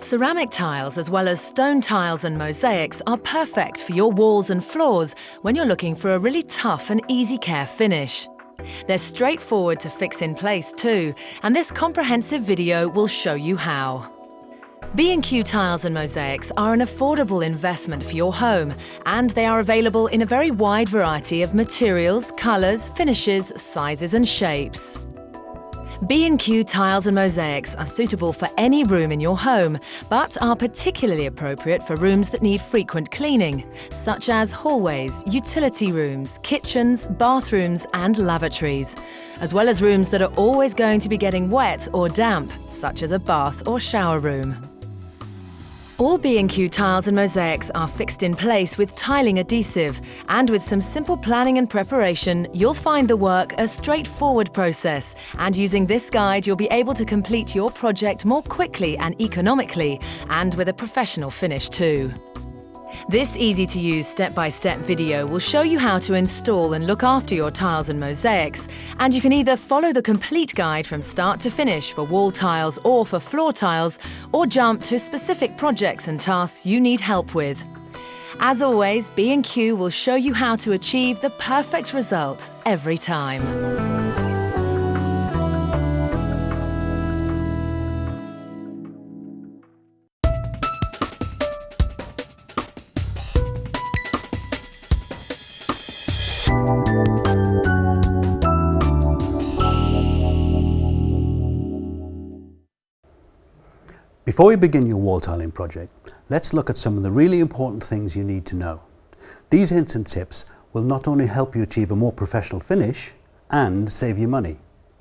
Ceramic tiles as well as stone tiles and mosaics are perfect for your walls and floors when you're looking for a really tough and easy care finish. They're straightforward to fix in place too, and this comprehensive video will show you how. B&Q tiles and mosaics are an affordable investment for your home, and they are available in a very wide variety of materials, colours, finishes, sizes and shapes. B&Q tiles and mosaics are suitable for any room in your home, but are particularly appropriate for rooms that need frequent cleaning, such as hallways, utility rooms, kitchens, bathrooms and lavatories, as well as rooms that are always going to be getting wet or damp, such as a bath or shower room. All B&Q tiles and mosaics are fixed in place with tiling adhesive, and with some simple planning and preparation, you'll find the work a straightforward process, and using this guide you'll be able to complete your project more quickly and economically, and with a professional finish too. This easy-to-use step-by-step video will show you how to install and look after your tiles and mosaics, and you can either follow the complete guide from start to finish for wall tiles or for floor tiles, or jump to specific projects and tasks you need help with. As always, B&Q will show you how to achieve the perfect result every time. Before we begin your wall tiling project, let's look at some of the really important things you need to know. These hints and tips will not only help you achieve a more professional finish and save you money.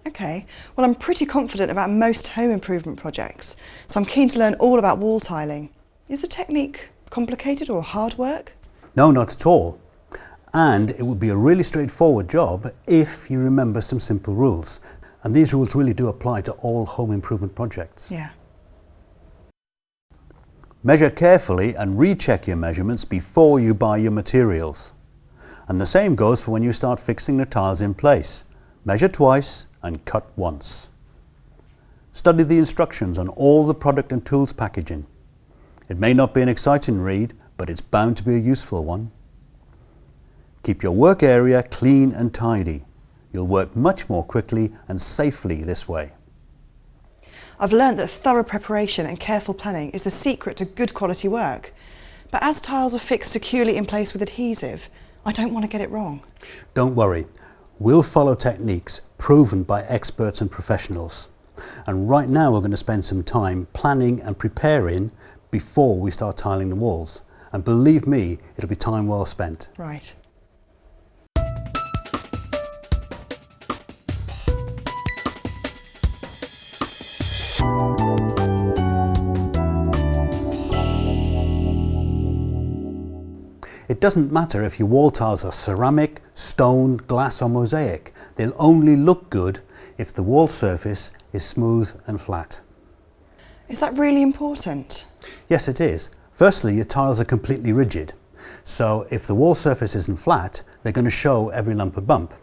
Okay, well I'm pretty confident about most home improvement projects, so I'm keen to learn all about wall tiling. Is the technique complicated or hard work? No, not at all. And it would be a really straightforward job if you remember some simple rules. And these rules really do apply to all home improvement projects. Yeah. Measure carefully and recheck your measurements before you buy your materials. And the same goes for when you start fixing the tiles in place. Measure twice and cut once. Study the instructions on all the product and tools packaging. It may not be an exciting read, but it's bound to be a useful one. Keep your work area clean and tidy. You'll work much more quickly and safely this way. I've learnt that thorough preparation and careful planning is the secret to good quality work. But as tiles are fixed securely in place with adhesive, I don't want to get it wrong. Don't worry, we'll follow techniques proven by experts and professionals. And right now we're going to spend some time planning and preparing before we start tiling the walls. And believe me, it'll be time well spent. Right. It doesn't matter if your wall tiles are ceramic, stone, glass or mosaic. They'll only look good if the wall surface is smooth and flat. Is that really important? Yes, it is. Firstly, your tiles are completely rigid. So if the wall surface isn't flat, they're going to show every lump and bump.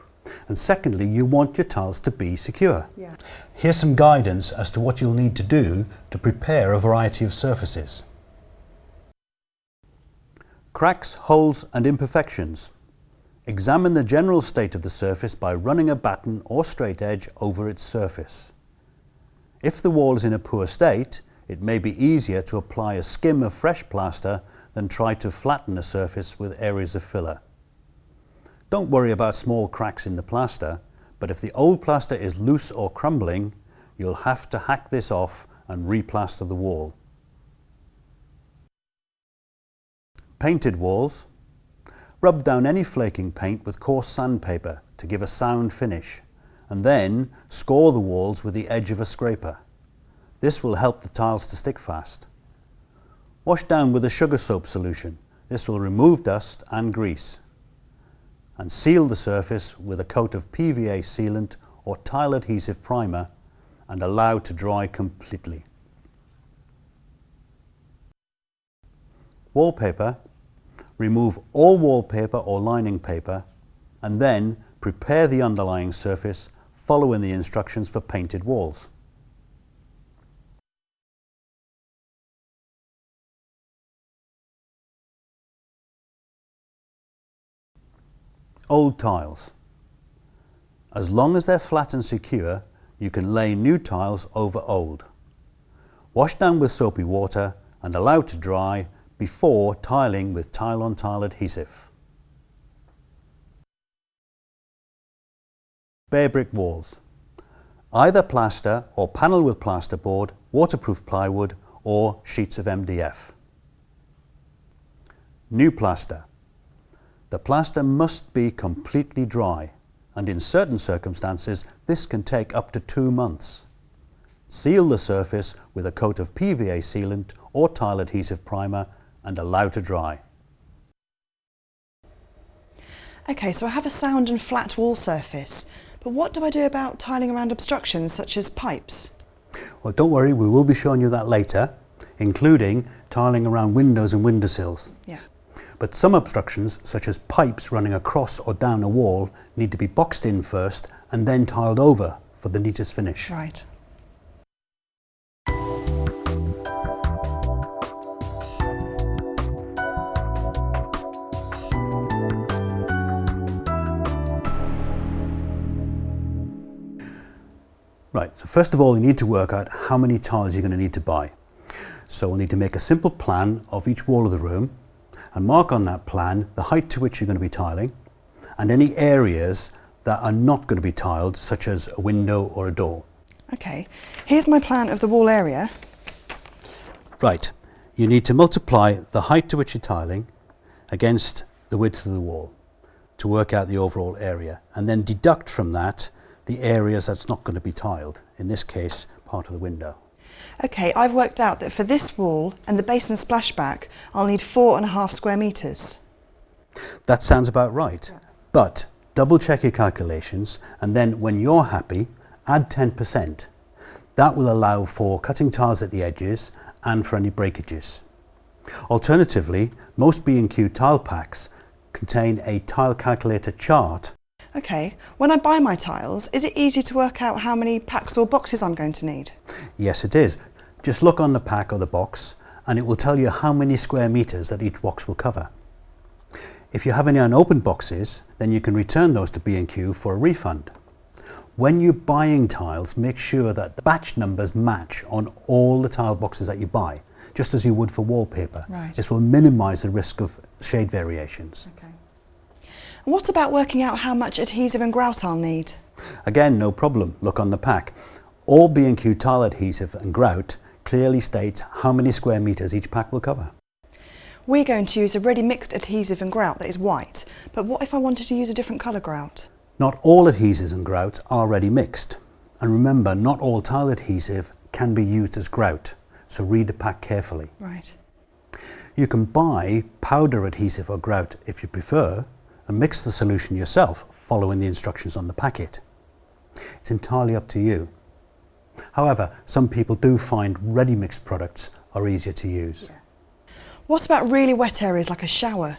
And secondly, you want your tiles to be secure. Yeah. Here's some guidance as to what you'll need to do to prepare a variety of surfaces. Cracks, holes and imperfections. Examine the general state of the surface by running a batten or straight edge over its surface. If the wall is in a poor state, it may be easier to apply a skim of fresh plaster than try to flatten a surface with areas of filler. Don't worry about small cracks in the plaster, but if the old plaster is loose or crumbling, you'll have to hack this off and replaster the wall. Painted walls. Rub down any flaking paint with coarse sandpaper to give a sound finish, and then score the walls with the edge of a scraper. This will help the tiles to stick fast. Wash down with a sugar soap solution. This will remove dust and grease. And seal the surface with a coat of PVA sealant or tile adhesive primer and allow to dry completely. Wallpaper. Remove all wallpaper or lining paper and then prepare the underlying surface following the instructions for painted walls. Old tiles. As long as they're flat and secure, you can lay new tiles over old. Wash down with soapy water and allow to dry before tiling with tile-on-tile adhesive. Bare brick walls. Either plaster or panel with plasterboard, waterproof plywood or sheets of MDF. New plaster. The plaster must be completely dry, and in certain circumstances this can take up to 2 months. Seal the surface with a coat of PVA sealant or tile adhesive primer and allow to dry. Okay, so I have a sound and flat wall surface, but what do I do about tiling around obstructions such as pipes? Well, don't worry, we will be showing you that later, including tiling around windows and windowsills. Yeah. But some obstructions, such as pipes running across or down a wall, need to be boxed in first and then tiled over for the neatest finish. Right. Right, so first of all, you need to work out how many tiles you're going to need to buy. So we'll need to make a simple plan of each wall of the room and mark on that plan the height to which you're going to be tiling and any areas that are not going to be tiled, such as a window or a door. Okay, here's my plan of the wall area. Right, you need to multiply the height to which you're tiling against the width of the wall to work out the overall area, and then deduct from that the areas that's not going to be tiled, in this case part of the window. Okay, I've worked out that for this wall and the basin splashback I'll need 4.5 square metres. That sounds about right, but double check your calculations and then when you're happy, add 10%. That will allow for cutting tiles at the edges and for any breakages. Alternatively, most B&Q tile packs contain a tile calculator chart. Okay, when I buy my tiles, is it easy to work out how many packs or boxes I'm going to need? Yes, it is. Just look on the pack or the box and it will tell you how many square metres that each box will cover. If you have any unopened boxes, then you can return those to B&Q for a refund. When you're buying tiles, make sure that the batch numbers match on all the tile boxes that you buy, just as you would for wallpaper. Right. This will minimise the risk of shade variations. Okay. And what about working out how much adhesive and grout I'll need? Again, no problem. Look on the pack. All B&Q tile adhesive and grout clearly states how many square metres each pack will cover. We're going to use a ready mixed adhesive and grout that is white, but what if I wanted to use a different colour grout? Not all adhesives and grouts are ready mixed. And remember, not all tile adhesive can be used as grout, so read the pack carefully. Right. You can buy powder adhesive or grout if you prefer, and mix the solution yourself following the instructions on the packet. It's entirely up to you. However, some people do find ready mixed products are easier to use. Yeah. What about really wet areas like a shower?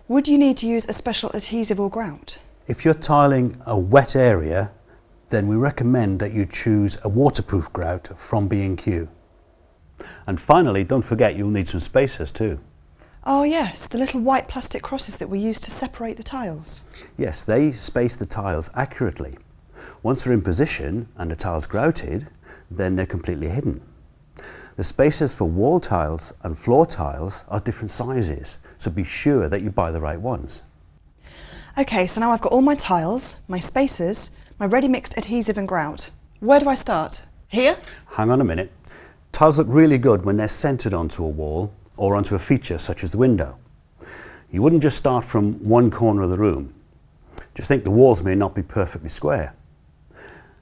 Would you need to use a special adhesive or grout? If you're tiling a wet area, then we recommend that you choose a waterproof grout from B&Q. And finally, don't forget you'll need some spacers too. Oh yes, the little white plastic crosses that we use to separate the tiles. Yes, they space the tiles accurately. Once they're in position and the tile's grouted, then they're completely hidden. The spacers for wall tiles and floor tiles are different sizes, so be sure that you buy the right ones. Okay, so now I've got all my tiles, my spacers, my ready mixed adhesive and grout. Where do I start? Here? Hang on a minute. Tiles look really good when they're centered onto a wall or onto a feature such as the window. You wouldn't just start from one corner of the room. Just think the walls may not be perfectly square.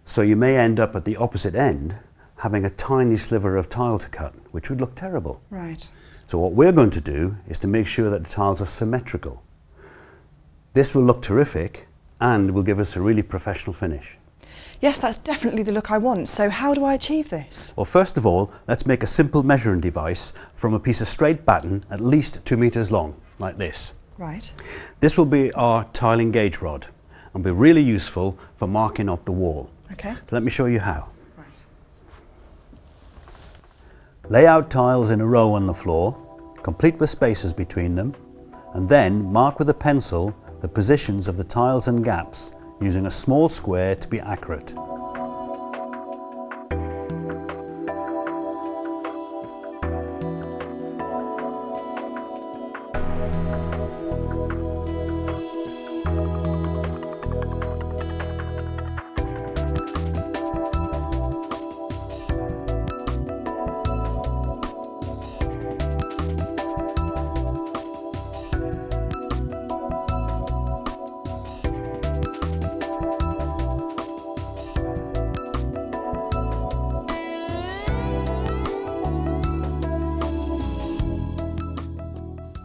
So you may end up at the opposite end having a tiny sliver of tile to cut, which would look terrible. Right. So what we're going to do is to make sure that the tiles are symmetrical. This will look terrific and will give us a really professional finish. Yes, that's definitely the look I want. So how do I achieve this? Well, first of all, let's make a simple measuring device from a piece of straight batten at least 2 meters long, like this. Right. This will be our tiling gauge rod and be really useful for marking off the wall. Okay. So let me show you how. Right. Lay out tiles in a row on the floor, complete with spaces between them, and then mark with a pencil the positions of the tiles and gaps using a small square to be accurate.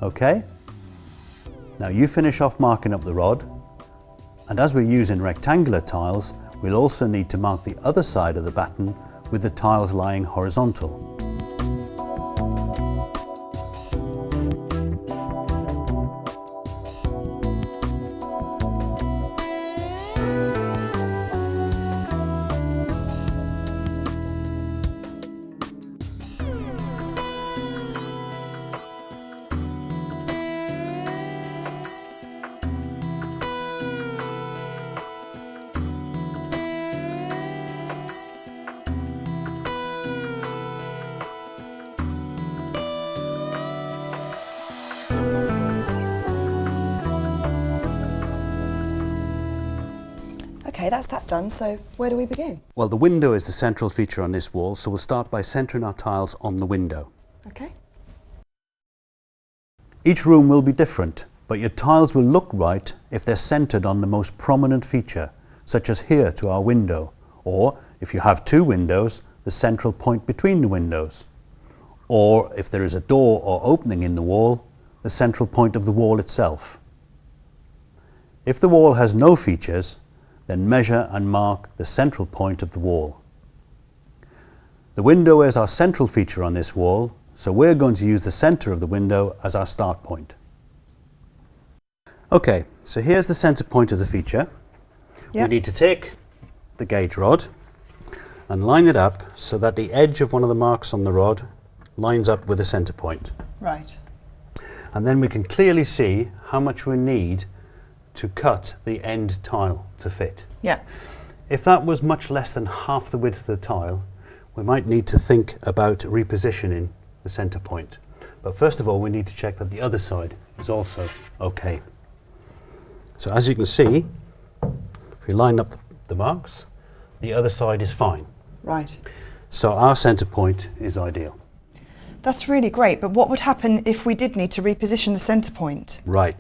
Okay, now you finish off marking up the rod, and as we're using rectangular tiles, we'll also need to mark the other side of the batten with the tiles lying horizontal. Okay, that's that done, so where do we begin? Well, the window is the central feature on this wall, so we'll start by centering our tiles on the window. Okay. Each room will be different, but your tiles will look right if they're centered on the most prominent feature, such as here to our window, or if you have two windows, the central point between the windows, or if there is a door or opening in the wall, the central point of the wall itself. If the wall has no features, then measure and mark the central point of the wall. The window is our central feature on this wall, so we're going to use the center of the window as our start point. Okay, so here's the center point of the feature. Yep. We need to take the gauge rod and line it up so that the edge of one of the marks on the rod lines up with the center point. Right. And then we can clearly see how much we need to cut the end tile to fit. Yeah. If that was much less than half the width of the tile, we might need to think about repositioning the center point. But first of all, we need to check that the other side is also okay. So as you can see, if we line up the marks, the other side is fine. Right. So our center point is ideal. That's really great, but what would happen if we did need to reposition the center point? Right.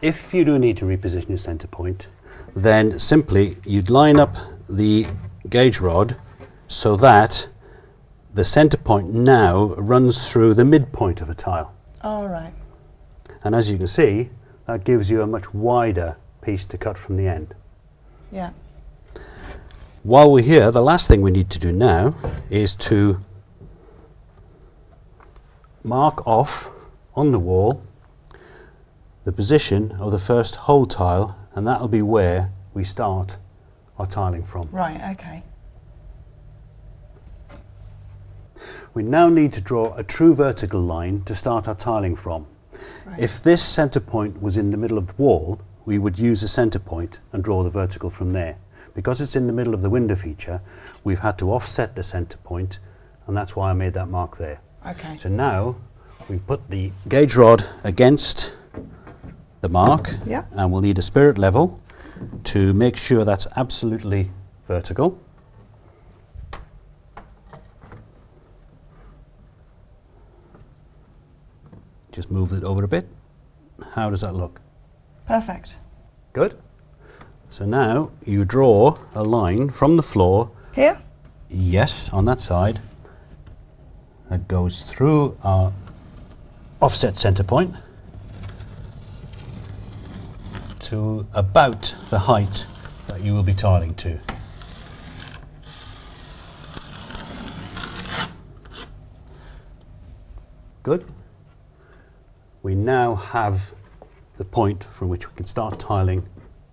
If you do need to reposition your center point, then simply you'd line up the gauge rod so that the center point now runs through the midpoint of a tile. All right. And as you can see, that gives you a much wider piece to cut from the end. Yeah. While we're here, the last thing we need to do now is to mark off on the wall the position of the first hole tile, and that'll be where we start our tiling from. Right, okay. We now need to draw a true vertical line to start our tiling from. Right. If this center point was in the middle of the wall, we would use the center point and draw the vertical from there. Because it's in the middle of the window feature, we've had to offset the center point, and that's why I made that mark there. Okay. So now we put the gauge rod against the mark, Yeah. and we'll need a spirit level to make sure that's absolutely vertical. Just move it over a bit. How does that look? Perfect. Good. So now you draw a line from the floor, Here? yes, on that side, that goes through our offset center point to about the height that you will be tiling to. Good. We now have the point from which we can start tiling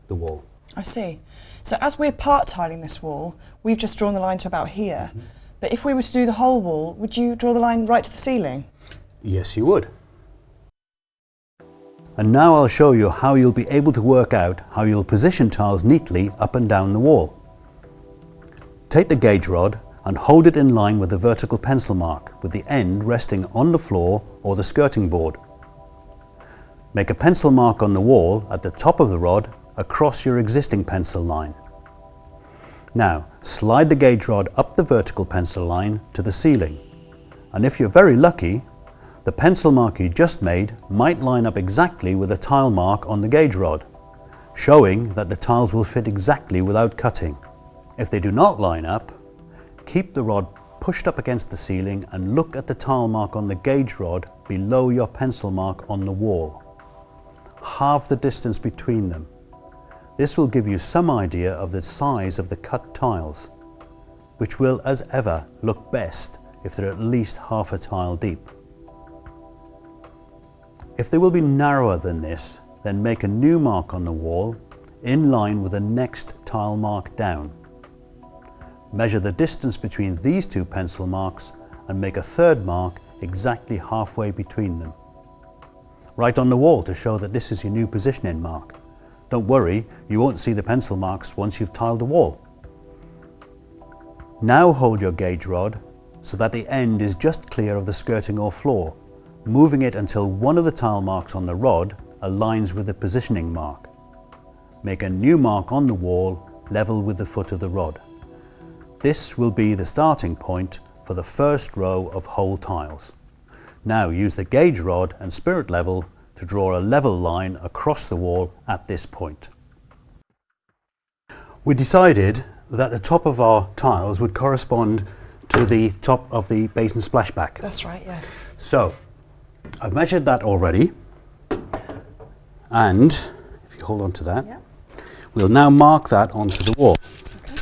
the wall. I see. So as we're part tiling this wall, we've just drawn the line to about here. But if we were to do the whole wall, would you draw the line right to the ceiling? Yes, you would. And now I'll show you how you'll be able to work out how you'll position tiles neatly up and down the wall. Take the gauge rod and hold it in line with the vertical pencil mark, with the end resting on the floor or the skirting board. Make a pencil mark on the wall at the top of the rod across your existing pencil line. Now slide the gauge rod up the vertical pencil line to the ceiling, and if you're very lucky, the pencil mark you just made might line up exactly with a tile mark on the gauge rod, showing that the tiles will fit exactly without cutting. If they do not line up, keep the rod pushed up against the ceiling and look at the tile mark on the gauge rod below your pencil mark on the wall. Halve the distance between them. This will give you some idea of the size of the cut tiles, which will, as ever, look best if they're at least half a tile deep. If they will be narrower than this, then make a new mark on the wall in line with the next tile mark down. Measure the distance between these two pencil marks and make a third mark exactly halfway between them. Write on the wall to show that this is your new positioning mark. Don't worry, you won't see the pencil marks once you've tiled the wall. Now hold your gauge rod so that the end is just clear of the skirting or floor, moving it until one of the tile marks on the rod aligns with the positioning mark. Make a new mark on the wall level with the foot of the rod. This will be the starting point for the first row of whole tiles. Now use the gauge rod and spirit level to draw a level line across the wall at this point. We decided that the top of our tiles would correspond to the top of the basin splashback. That's right, yeah. So I've measured that already, and if you hold on to that, Yeah. we'll now mark that onto the wall. Okay.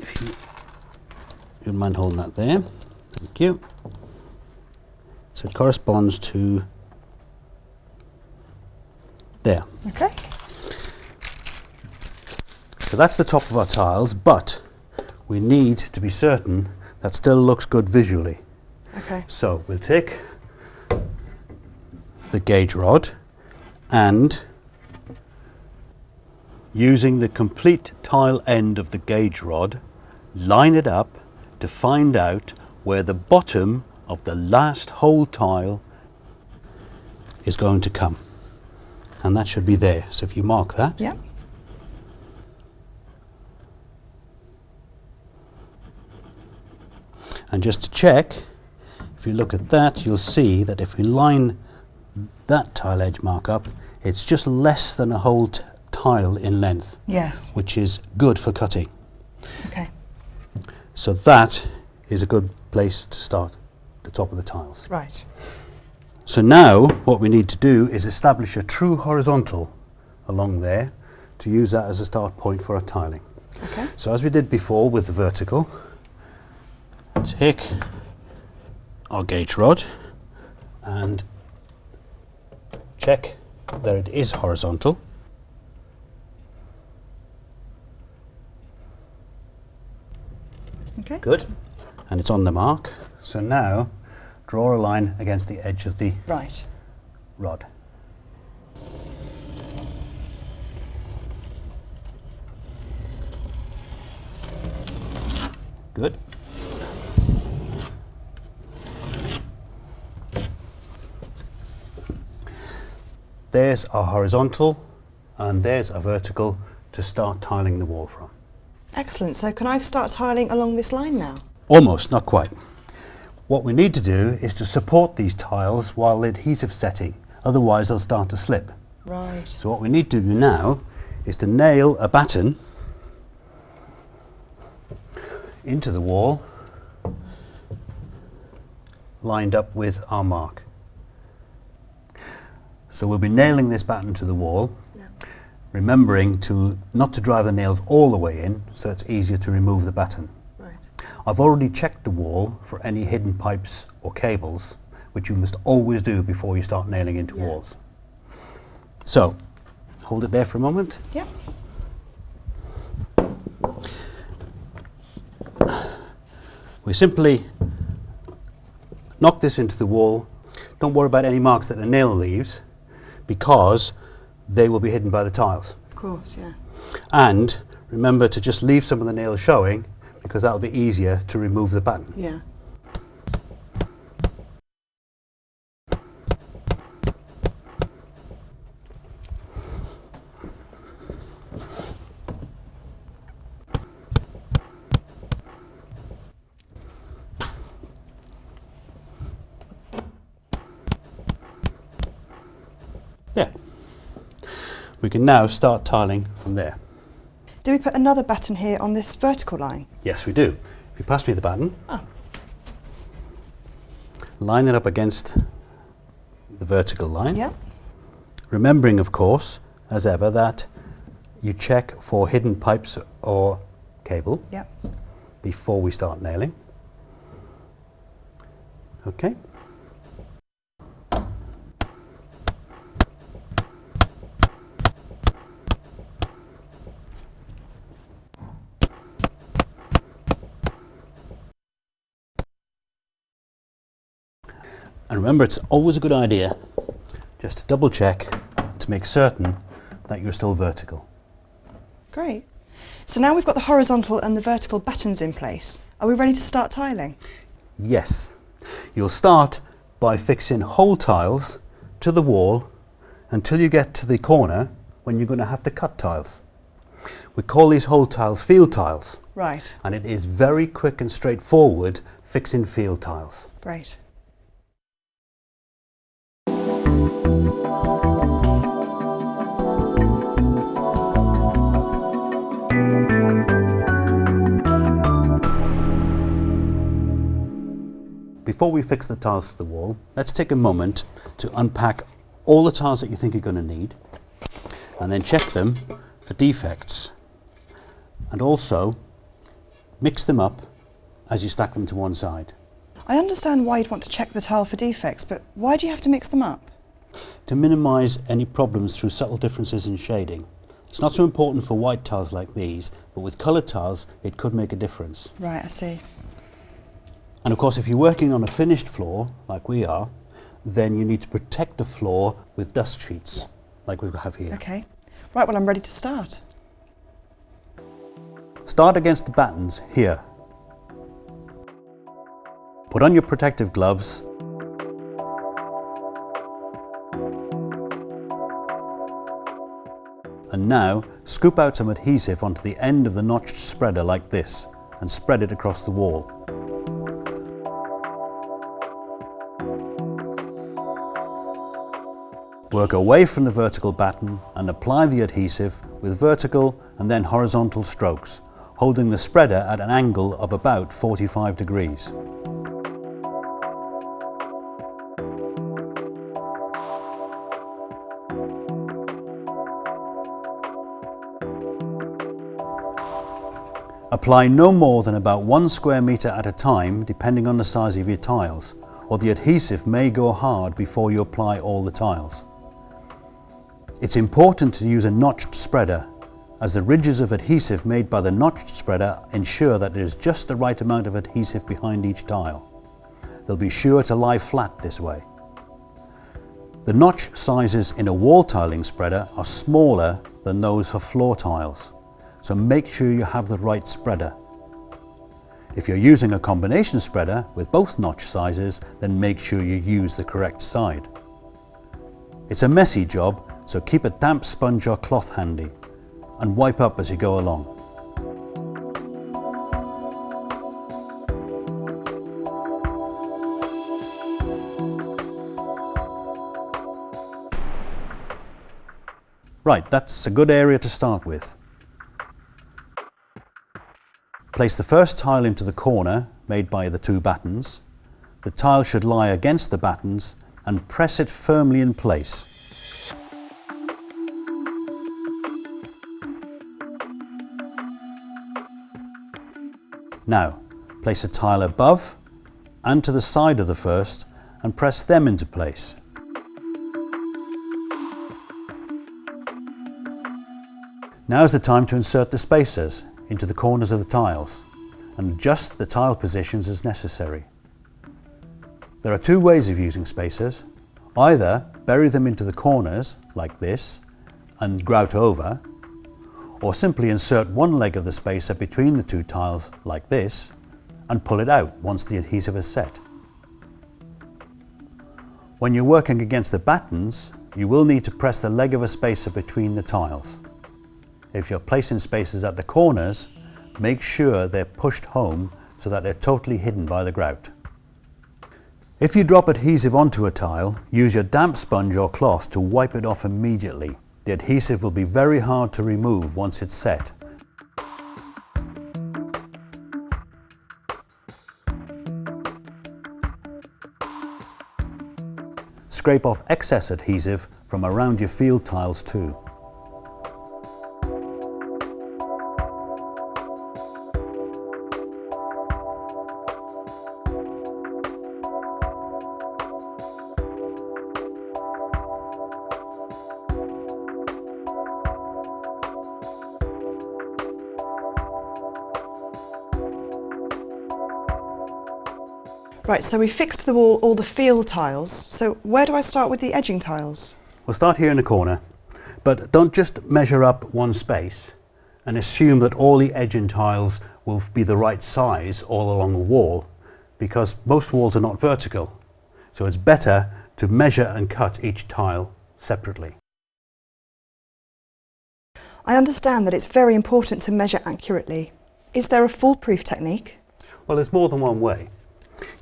If you don't mind holding that there, thank you. So it corresponds to there. Okay. So that's the top of our tiles, but we need to be certain that still looks good visually. Okay. So we'll take the gauge rod and, using the complete tile end of the gauge rod, line it up to find out where the bottom of the last whole tile is going to come. And that should be there. So if you mark that. Yeah. And just to check, if you look at that, you'll see that if we line that tile edge mark up, it's just less than a whole tile in length, Yes. which is good for cutting. Okay. So that is a good place to start the top of the tiles. Right. So now what we need to do is establish a true horizontal along there to use that as a start point for our tiling. Okay. So as we did before with the vertical, take our gauge rod and check that it is horizontal. Okay. Good. And it's on the mark. So now draw a line against the edge of the Right. rod. Good. There's our horizontal and there's a vertical to start tiling the wall from. Excellent. So can I start tiling along this line now? Almost, not quite. What we need to do is to support these tiles while the adhesive's setting, otherwise they'll start to slip. Right. So what we need to do now is to nail a batten into the wall lined up with our mark. So we'll be nailing this batten to the wall, Yeah. remembering not to drive the nails all the way in so it's easier to remove the batten. Right. I've already checked the wall for any hidden pipes or cables, which you must always do before you start nailing into Yeah. walls. So hold it there for a moment. Yeah. We simply knock this into the wall. Don't worry about any marks that the nail leaves, because they will be hidden by the tiles. Of course, yeah. And remember to just leave some of the nails showing, because that'll be easier to remove the batten. Yeah. There. We can now start tiling from there. Do we put another batten here on this vertical line? Yes, we do. If you pass me the batten, line it up against the vertical line. Yeah. Remembering, of course, as ever, that you check for hidden pipes or cable Yeah. before we start nailing. Okay. And remember, it's always a good idea just to double check to make certain that you're still vertical. Great. So now we've got the horizontal and the vertical battens in place. Are we ready to start tiling? Yes. You'll start by fixing hole tiles to the wall until you get to the corner when you're going to have to cut tiles. We call these hole tiles field tiles. Right. And it is very quick and straightforward fixing field tiles. Great. Before we fix the tiles to the wall, let's take a moment to unpack all the tiles that you think you're going to need and then check them for defects, and also mix them up as you stack them to one side. I understand why you'd want to check the tile for defects, but why do you have to mix them up? To minimise any problems through subtle differences in shading. It's not so important for white tiles like these, but with coloured tiles it could make a difference. Right, I see. And of course, if you're working on a finished floor, like we are, then you need to protect the floor with dust sheets, like we have here. Okay. Right, well, I'm ready to start. Start against the battens here. Put on your protective gloves. And now, scoop out some adhesive onto the end of the notched spreader like this, and spread it across the wall. Work away from the vertical batten and apply the adhesive with vertical and then horizontal strokes, holding the spreader at an angle of about 45 degrees. Apply no more than about 1 square metre at a time, depending on the size of your tiles, or the adhesive may go hard before you apply all the tiles. It's important to use a notched spreader, as the ridges of adhesive made by the notched spreader ensure that there is just the right amount of adhesive behind each tile. They'll be sure to lie flat this way. The notch sizes in a wall tiling spreader are smaller than those for floor tiles, so make sure you have the right spreader. If you're using a combination spreader with both notch sizes, then make sure you use the correct side. It's a messy job, so keep a damp sponge or cloth handy and wipe up as you go along. Right, that's a good area to start with. Place the first tile into the corner made by the two battens. The tile should lie against the battens and press it firmly in place. Now, place a tile above and to the side of the first and press them into place. Now is the time to insert the spacers into the corners of the tiles and adjust the tile positions as necessary. There are two ways of using spacers. Either bury them into the corners like this and grout over, or simply insert one leg of the spacer between the two tiles like this and pull it out once the adhesive is set. When you're working against the battens, you will need to press the leg of a spacer between the tiles. If you're placing spacers at the corners, make sure they're pushed home so that they're totally hidden by the grout. If you drop adhesive onto a tile, use your damp sponge or cloth to wipe it off immediately. The adhesive will be very hard to remove once it's set. Scrape off excess adhesive from around your field tiles too. Right, so we fixed the wall, all the field tiles. So where do I start with the edging tiles? We'll start here in the corner, but don't just measure up one space and assume that all the edging tiles will be the right size all along the wall, because most walls are not vertical. So it's better to measure and cut each tile separately. I understand that it's very important to measure accurately. Is there a foolproof technique? Well, there's more than one way.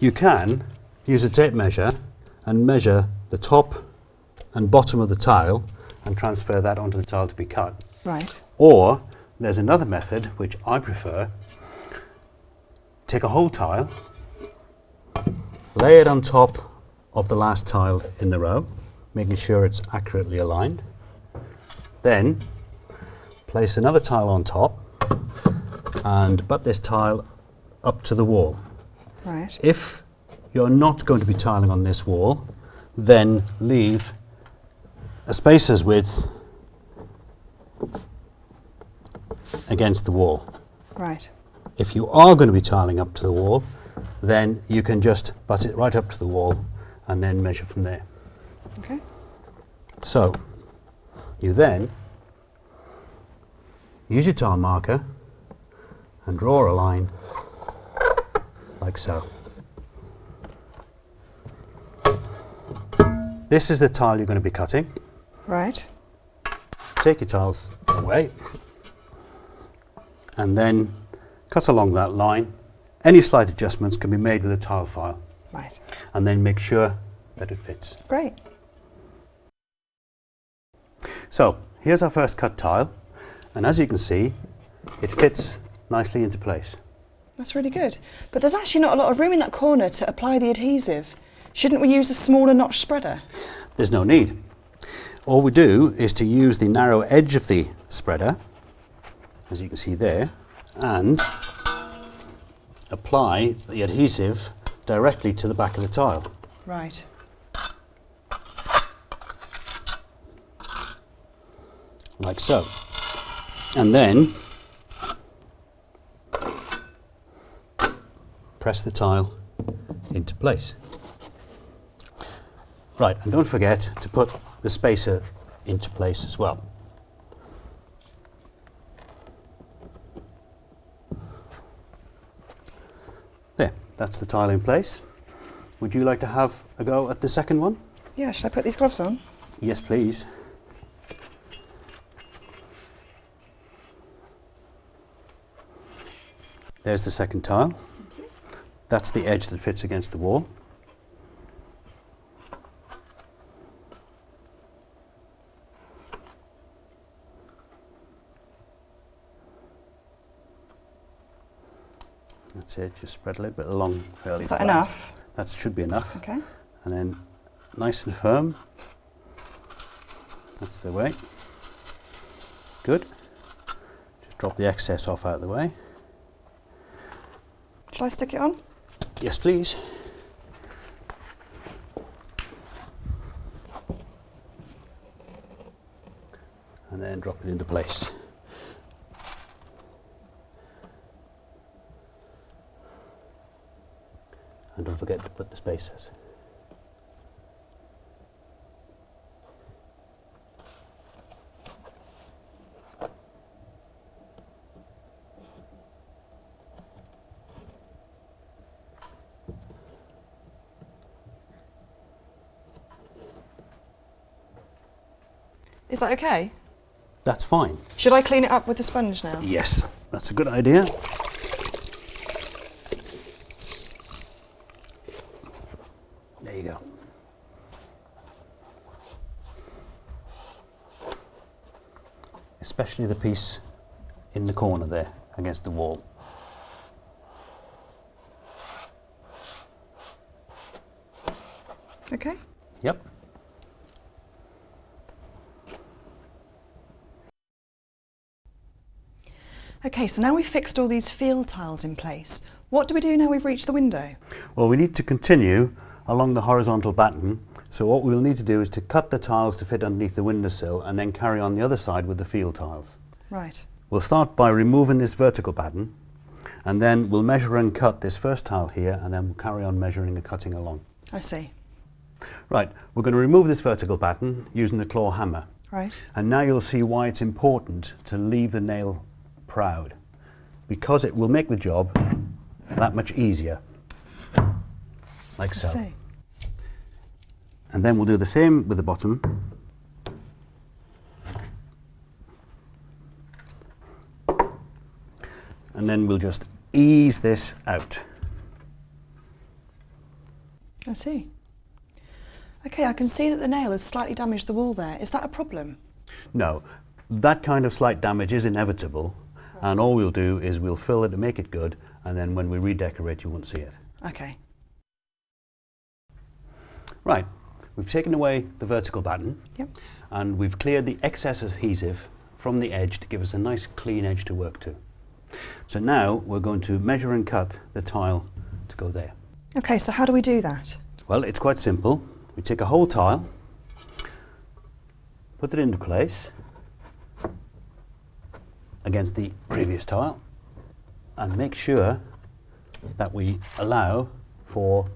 You can use a tape measure and measure the top and bottom of the tile and transfer that onto the tile to be cut. Right. Or there's another method, which I prefer. Take a whole tile, lay it on top of the last tile in the row, making sure it's accurately aligned. Then place another tile on top and butt this tile up to the wall. Right. If you're not going to be tiling on this wall, then leave a spacer's width against the wall. Right. If you are going to be tiling up to the wall, then you can just butt it right up to the wall and then measure from there. Okay. So you then use your tile marker and draw a line like so. This is the tile you're going to be cutting. Right. Take your tiles away and then cut along that line. Any slight adjustments can be made with a tile file. Right. And then make sure that it fits. Great. So here's our first cut tile, and as you can see, it fits nicely into place. That's really good. But there's actually not a lot of room in that corner to apply the adhesive. Shouldn't we use a smaller notch spreader? There's no need. All we do is to use the narrow edge of the spreader, as you can see there, and apply the adhesive directly to the back of the tile. Right. Like so. And then press the tile into place. Right, and don't forget to put the spacer into place as well. There, that's the tile in place. Would you like to have a go at the second one? Yeah, should I put these gloves on? Yes, please. There's the second tile. That's the edge that fits against the wall. That's it, just spread a little bit along fairly Is that flat. enough? That should be enough. Okay. And then nice and firm. That's the way. Good. Just drop the excess off out of the way. Shall I stick it on? Yes, please. And then drop it into place. And don't forget to put the spacers. Is that okay? That's fine. Should I clean it up with the sponge now? Yes, that's a good idea. There you go. Especially the piece in the corner there against the wall. Okay. Yep. Okay, so now we've fixed all these field tiles in place. What do we do now we've reached the window? Well, we need to continue along the horizontal batten. So what we'll need to do is to cut the tiles to fit underneath the windowsill and then carry on the other side with the field tiles. Right. We'll start by removing this vertical batten, and then we'll measure and cut this first tile here, and then we'll carry on measuring and cutting along. I see. Right, we're going to remove this vertical batten using the claw hammer. Right. And now you'll see why it's important to leave the nail proud, because it will make the job that much easier, like so. I see. And then we'll do the same with the bottom. And then we'll just ease this out. I see. Okay, I can see that the nail has slightly damaged the wall there. Is that a problem? No, that kind of slight damage is inevitable, and all we'll do is we'll fill it to make it good, and then when we redecorate you won't see it. Okay. Right, we've taken away the vertical batten. Yep. And we've cleared the excess adhesive from the edge to give us a nice clean edge to work to. So now we're going to measure and cut the tile to go there. Okay, so how do we do that? Well, it's quite simple. We take a whole tile, put it into place against the previous tile, and make sure that we allow for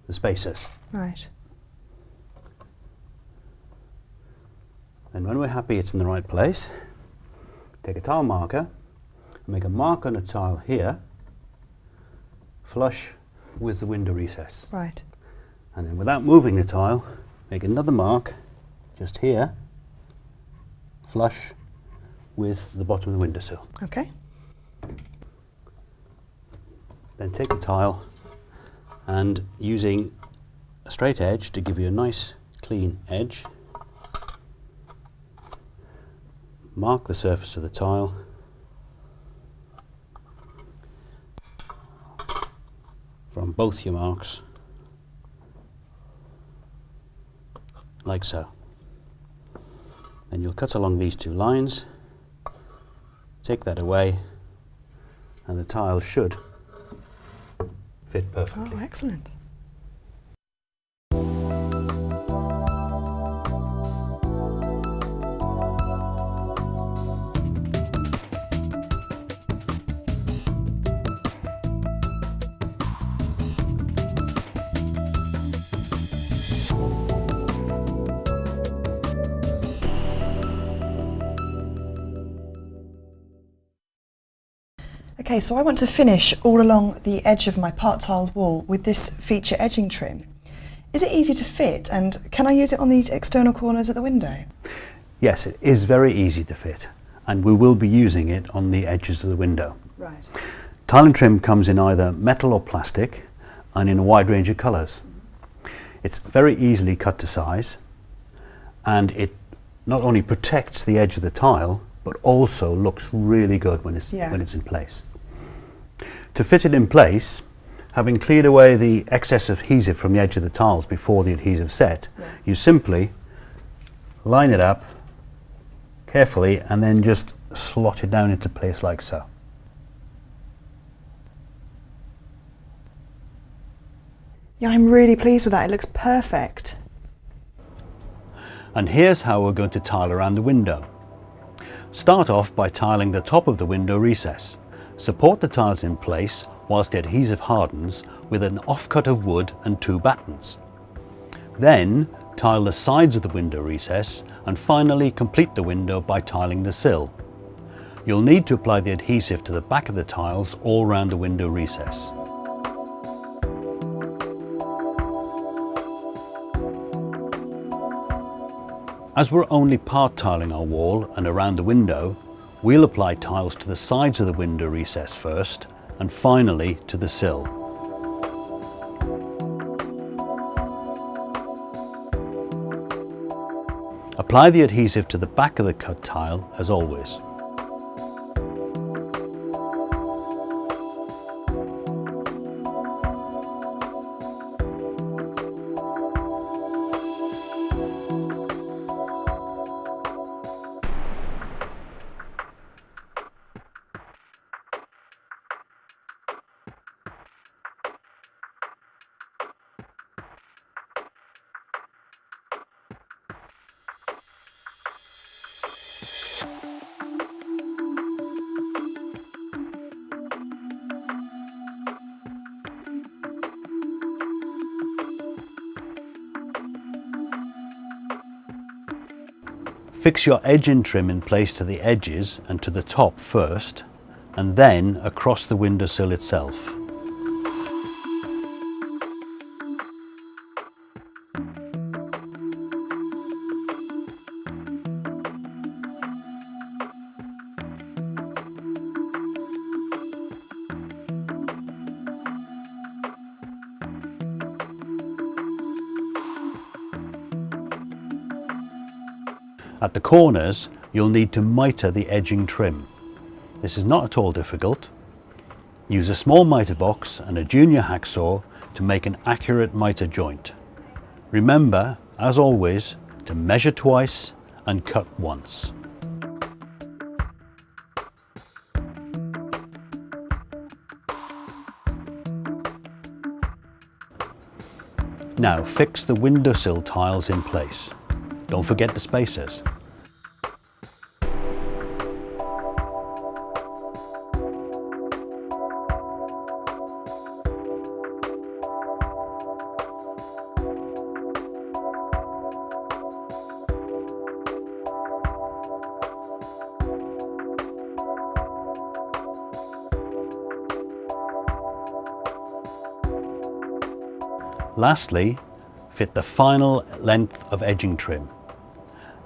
the spaces. Right. And when we're happy it's in the right place, take a tile marker and make a mark on the tile here, flush with the window recess. Right. And then without moving the tile, make another mark just here, flush with the bottom of the windowsill. Okay. Then take the tile and using a straight edge to give you a nice clean edge, mark the surface of the tile from both your marks, like so. Then you'll cut along these two lines, take that away, and the tile should fit perfectly. Oh, excellent. Okay, so I want to finish all along the edge of my part-tiled wall with this feature edging trim. Is it easy to fit, and can I use it on these external corners at the window? Yes, it is very easy to fit, and we will be using it on the edges of the window. Right. Tile and trim comes in either metal or plastic, and in a wide range of colours. It's very easily cut to size, and it not only protects the edge of the tile, but also looks really good when it's in place. To fit it in place, having cleared away the excess adhesive from the edge of the tiles before the adhesive set, you simply line it up carefully and then just slot it down into place like so. Yeah, I'm really pleased with that. It looks perfect. And here's how we're going to tile around the window. Start off by tiling the top of the window recess. Support the tiles in place whilst the adhesive hardens with an offcut of wood and 2 battens. Then tile the sides of the window recess and finally complete the window by tiling the sill. You'll need to apply the adhesive to the back of the tiles all round the window recess. As we're only part tiling our wall and around the window, we'll apply tiles to the sides of the window recess first and finally to the sill. Apply the adhesive to the back of the cut tile as always. Fix your edging trim in place to the edges and to the top first, and then across the windowsill itself. At the corners, you'll need to mitre the edging trim. This is not at all difficult. Use a small mitre box and a junior hacksaw to make an accurate mitre joint. Remember, as always, to measure twice and cut once. Now fix the windowsill tiles in place. Don't forget the spacers. Lastly, fit the final length of edging trim.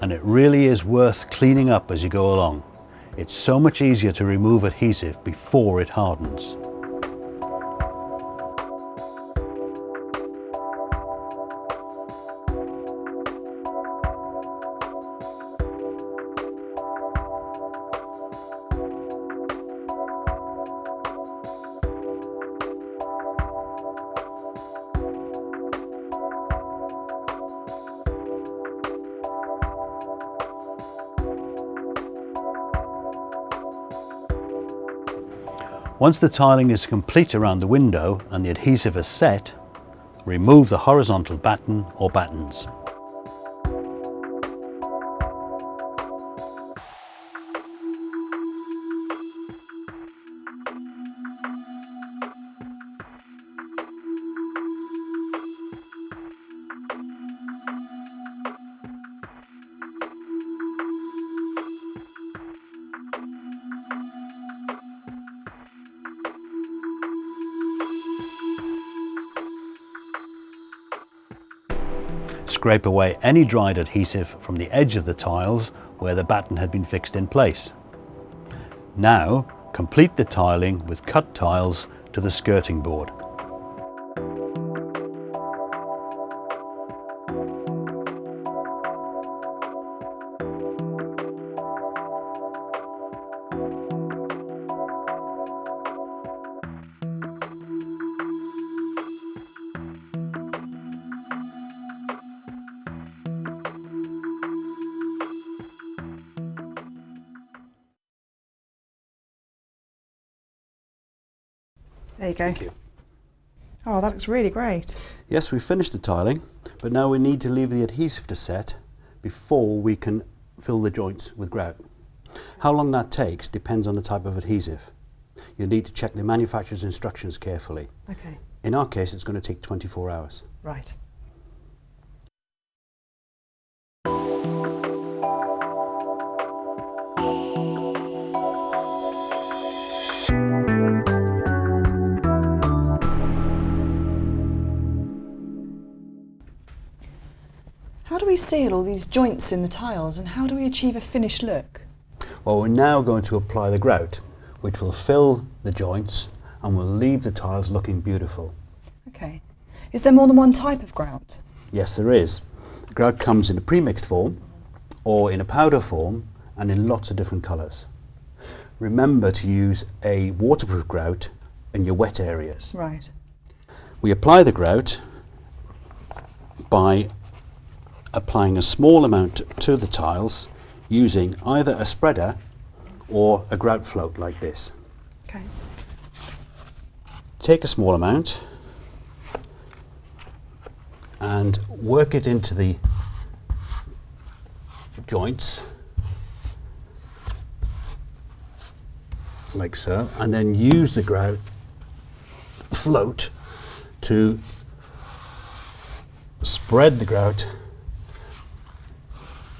And it really is worth cleaning up as you go along. It's so much easier to remove adhesive before it hardens. Once the tiling is complete around the window and the adhesive is set, remove the horizontal batten or battens. Scrape away any dried adhesive from the edge of the tiles where the batten had been fixed in place. Now, complete the tiling with cut tiles to the skirting board. There you go. Thank you. Oh, that looks really great. Yes, we've finished the tiling, but now we need to leave the adhesive to set before we can fill the joints with grout. How long that takes depends on the type of adhesive. You'll need to check the manufacturer's instructions carefully. Okay. In our case, it's going to take 24 hours. Right. How do do we seal all these joints in the tiles and how do we achieve a finished look? Well, we're now going to apply the grout, which will fill the joints and will leave the tiles looking beautiful. Okay. Is there more than one type of grout? Yes, there is. Grout comes in a pre-mixed form or in a powder form and in lots of different colours. Remember to use a waterproof grout in your wet areas. Right. We apply the grout by applying a small amount to the tiles using either a spreader or a grout float like this. Okay. Take a small amount and work it into the joints like so, and then use the grout float to spread the grout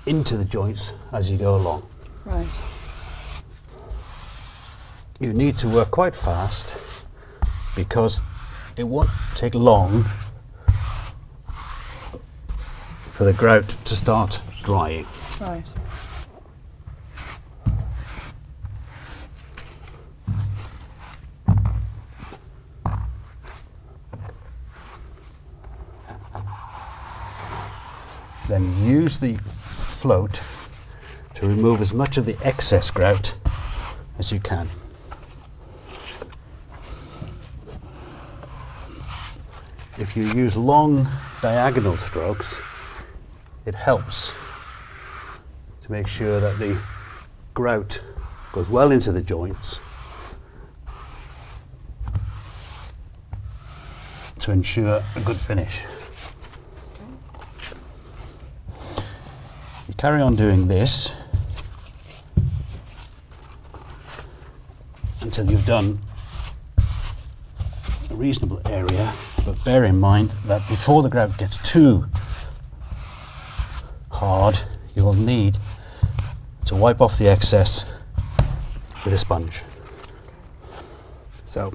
into the joints as you go along. Right. You need to work quite fast because it won't take long for the grout to start drying. Right. Then use the float to remove as much of the excess grout as you can. If you use long diagonal strokes, it helps to make sure that the grout goes well into the joints to ensure a good finish. You carry on doing this until you've done a reasonable area, but bear in mind that before the grout gets too hard, you will need to wipe off the excess with a sponge. So,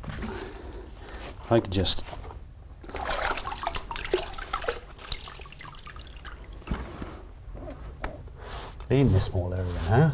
if I could just clean this small area now.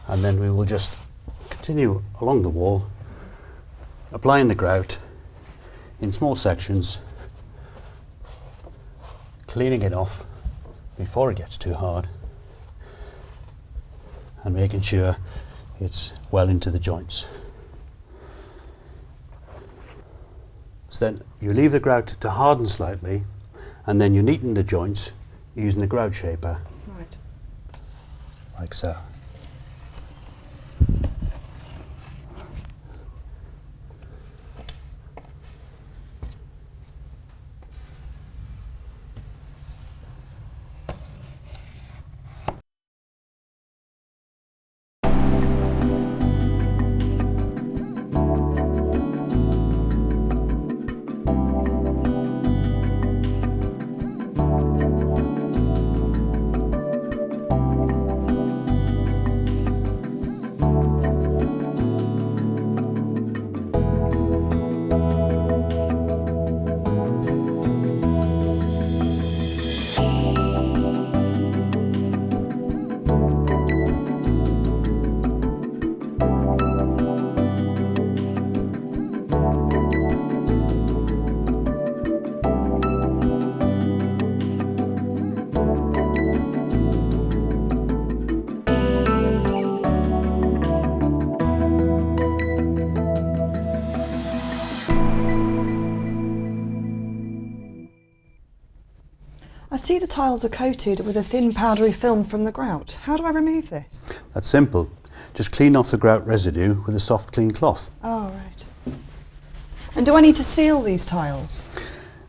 And then we will just continue along the wall, applying the grout in small sections, cleaning it off before it gets too hard, and making sure it's well into the joints. So then you leave the grout to harden slightly, and then you neaten the joints using the grout shaper, Right. like so. I see the tiles are coated with a thin powdery film from the grout. How do I remove this? That's simple. Just clean off the grout residue with a soft clean cloth. Oh, right. And do I need to seal these tiles?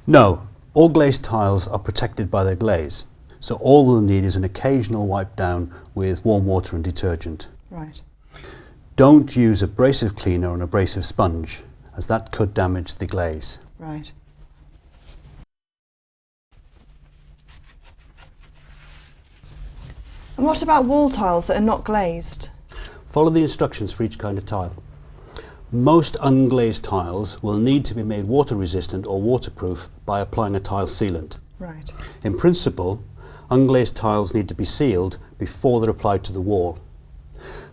No, all glazed tiles are protected by their glaze, so all we'll need is an occasional wipe down with warm water and detergent. Right. Don't use abrasive cleaner or an abrasive sponge, as that could damage the glaze. Right. And what about wall tiles that are not glazed? Follow the instructions for each kind of tile. Most unglazed tiles will need to be made water resistant or waterproof by applying a tile sealant. Right. In principle, unglazed tiles need to be sealed before they're applied to the wall.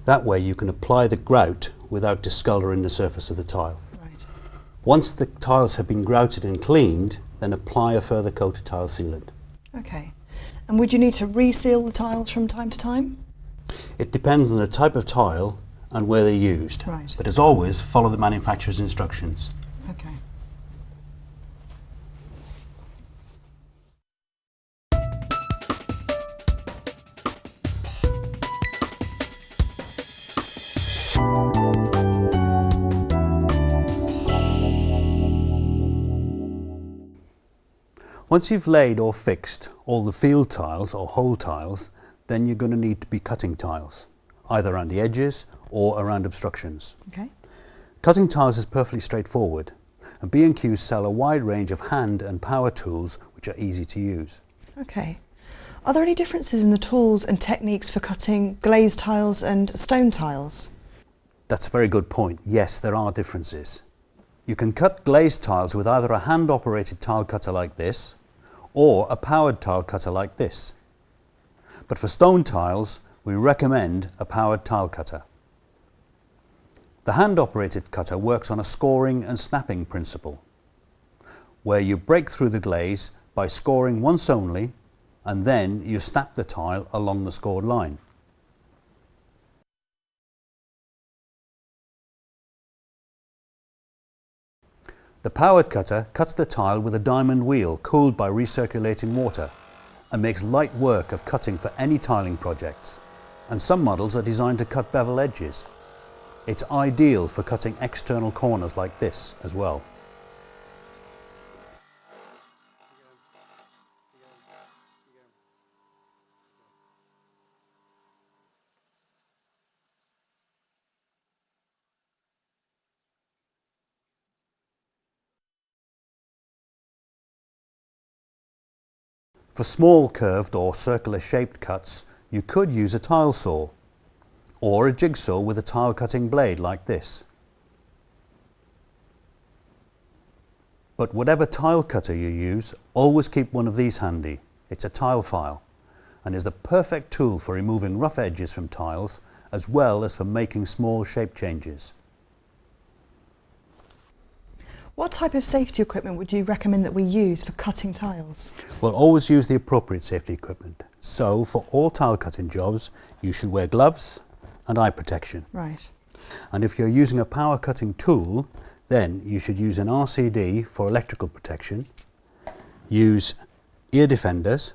That way you can apply the grout without discolouring the surface of the tile. Right. Once the tiles have been grouted and cleaned, then apply a further coat of tile sealant. Okay. And would you need to reseal the tiles from time to time? It depends on the type of tile and where they're used. Right. But as always, follow the manufacturer's instructions. Okay. Once you've laid or fixed all the field tiles or hole tiles, then you're going to need to be cutting tiles, either around the edges or around obstructions. Okay. Cutting tiles is perfectly straightforward, and B&Q sell a wide range of hand and power tools which are easy to use. Okay. Are there any differences in the tools and techniques for cutting glazed tiles and stone tiles? That's a very good point. Yes, there are differences. You can cut glazed tiles with either a hand-operated tile cutter like this, or a powered tile cutter like this. But for stone tiles, we recommend a powered tile cutter. The hand-operated cutter works on a scoring and snapping principle, where you break through the glaze by scoring once only, and then you snap the tile along the scored line. The powered cutter cuts the tile with a diamond wheel cooled by recirculating water and makes light work of cutting for any tiling projects, and some models are designed to cut bevel edges. It's ideal for cutting external corners like this as well. For small curved or circular shaped cuts, you could use a tile saw or a jigsaw with a tile cutting blade like this. But whatever tile cutter you use, always keep one of these handy. It's a tile file and is the perfect tool for removing rough edges from tiles as well as for making small shape changes. What type of safety equipment would you recommend that we use for cutting tiles? Well, always use the appropriate safety equipment. So for all tile cutting jobs, you should wear gloves and eye protection. Right. And if you're using a power cutting tool, then you should use an RCD for electrical protection, use ear defenders,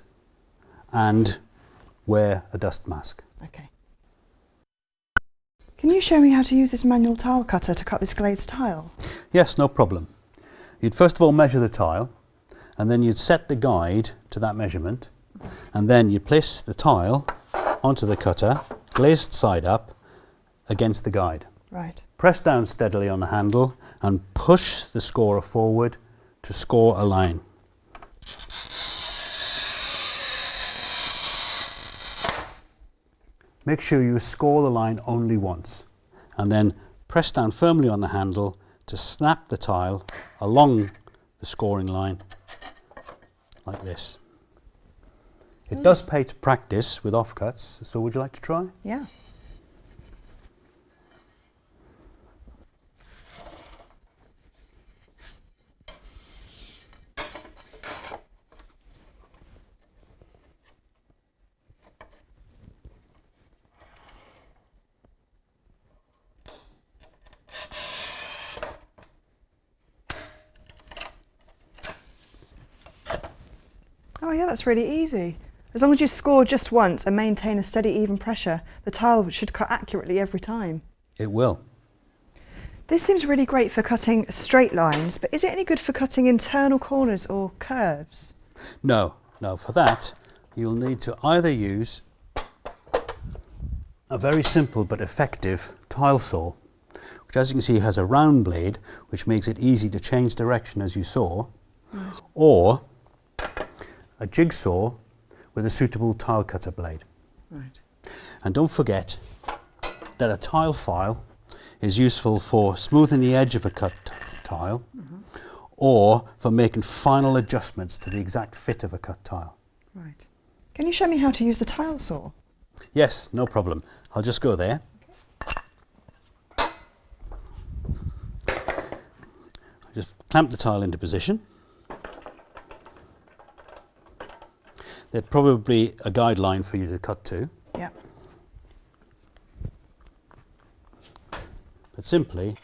and wear a dust mask. Okay. Can you show me how to use this manual tile cutter to cut this glazed tile? Yes, no problem. You'd first of all measure the tile, and then you'd set the guide to that measurement, and then you place the tile onto the cutter, glazed side up, against the guide. Right. Press down steadily on the handle and push the scorer forward to score a line. Make sure you score the line only once, and then press down firmly on the handle to snap the tile along the scoring line like this. It does pay to practice with offcuts, so would you like to try? Yeah. Oh yeah, that's really easy. As long as you score just once and maintain a steady, even pressure, the tile should cut accurately every time. It will. This seems really great for cutting straight lines, but is it any good for cutting internal corners or curves? No, for that you'll need to either use a very simple but effective tile saw, which as you can see has a round blade which makes it easy to change direction as you saw, or a jigsaw with a suitable tile cutter blade. Right. And don't forget that a tile file is useful for smoothing the edge of a cut tile, or for making final adjustments to the exact fit of a cut tile. Right. Can you show me how to use the tile saw? Yes, no problem. I'll just go there. I'll just clamp the tile into position. There's probably a guideline for you to cut to. Yeah. But simply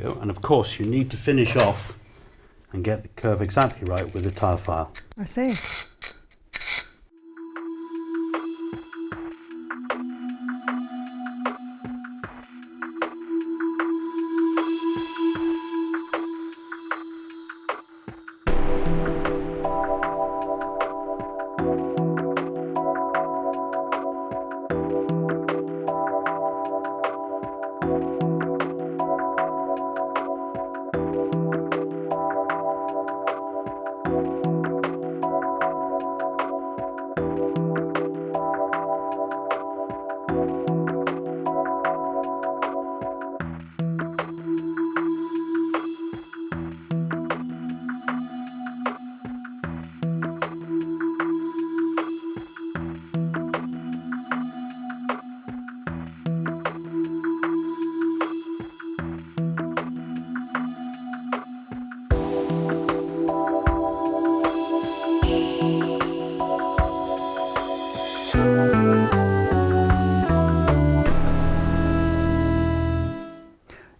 go. And of course you need to finish off and get the curve exactly right with the tile file. I see.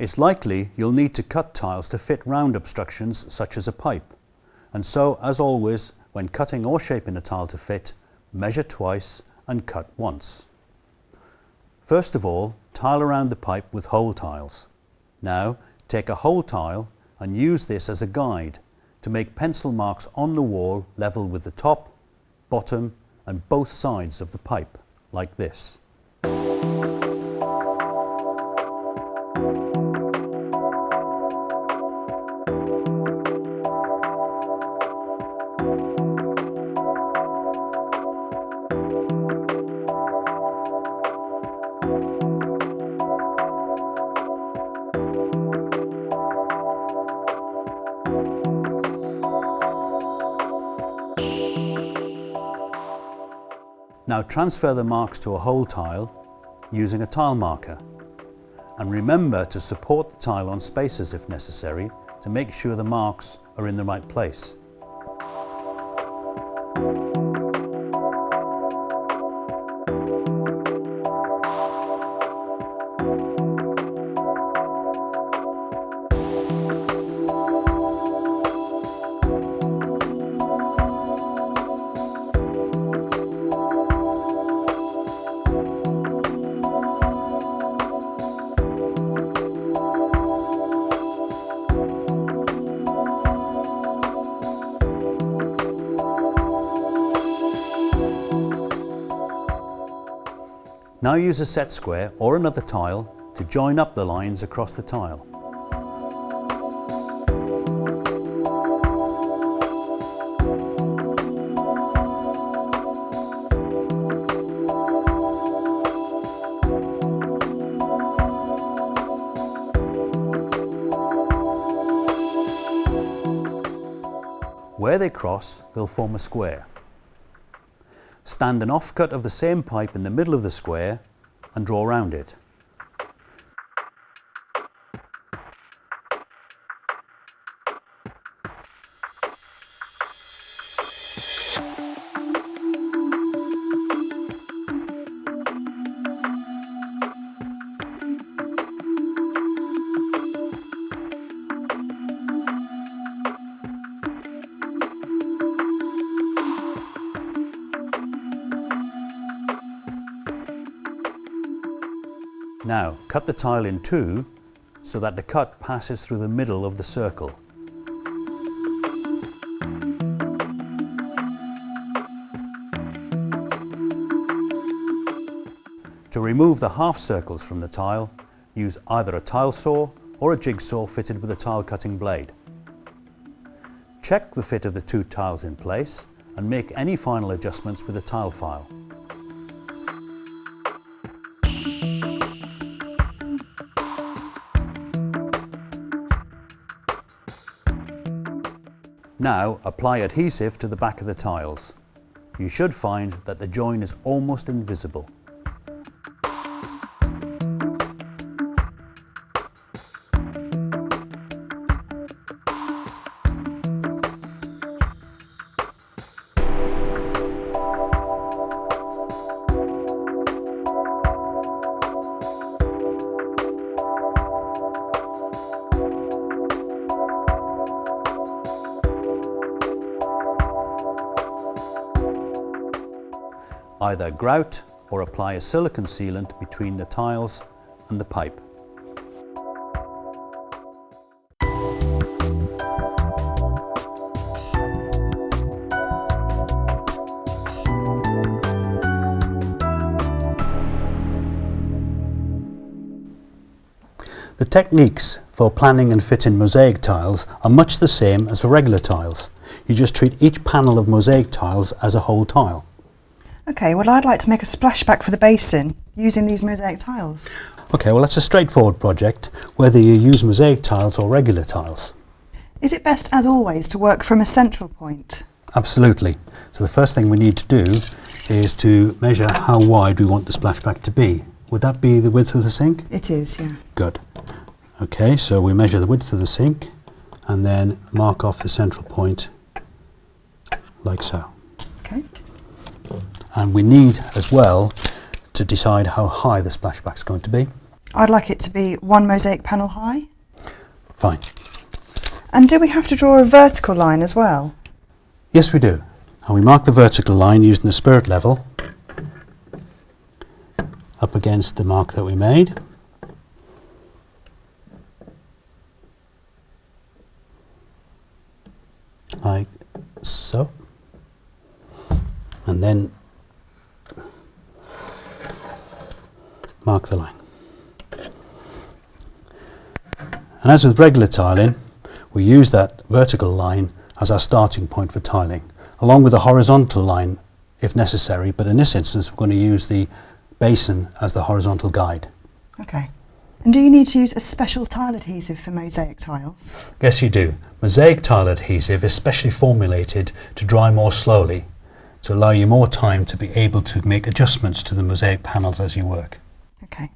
It's likely you'll need to cut tiles to fit round obstructions such as a pipe, and so, as always, when cutting or shaping a tile to fit, measure twice and cut once. First of all, tile around the pipe with hole tiles. Now, take a hole tile and use this as a guide to make pencil marks on the wall level with the top, bottom and both sides of the pipe, like this. Now transfer the marks to a hole tile using a tile marker, and remember to support the tile on spacers if necessary to make sure the marks are in the right place. Now use a set square or another tile to join up the lines across the tile. they cross, they'll form a square. Stand an offcut of the same pipe in the middle of the square and draw round it. Now, cut the tile in two so that the cut passes through the middle of the circle. To remove the half circles from the tile, use either a tile saw or a jigsaw fitted with a tile cutting blade. Check the fit of the two tiles in place and make any final adjustments with a tile file. Now apply adhesive to the back of the tiles. You should find that the join is almost invisible. Either grout or apply a silicone sealant between the tiles and the pipe. The techniques for planning and fitting mosaic tiles are much the same as for regular tiles. You just treat each panel of mosaic tiles as a whole tile. Okay, well I'd like to make a splashback for the basin using these mosaic tiles. Okay, well that's a straightforward project, whether you use mosaic tiles or regular tiles. Is it best, as always, to work from a central point? Absolutely. So the first thing we need to do is to measure how wide we want the splashback to be. Would that be the width of the sink? It is, yeah. Good. Okay, so we measure the width of the sink and then mark off the central point like so. Okay. And we need as well to decide how high the splashback is going to be. I'd like it to be 1 mosaic panel high. Fine. And do we have to draw a vertical line as well? Yes, we do. And we mark the vertical line using the spirit level up against the mark that we made. Like so. And then mark the line. And as with regular tiling, we use that vertical line as our starting point for tiling, along with a horizontal line if necessary, but in this instance we're going to use the basin as the horizontal guide. Okay. And do you need to use a special tile adhesive for mosaic tiles? Yes, you do. Mosaic tile adhesive is specially formulated to dry more slowly, to allow you more time to be able to make adjustments to the mosaic panels as you work. Okay.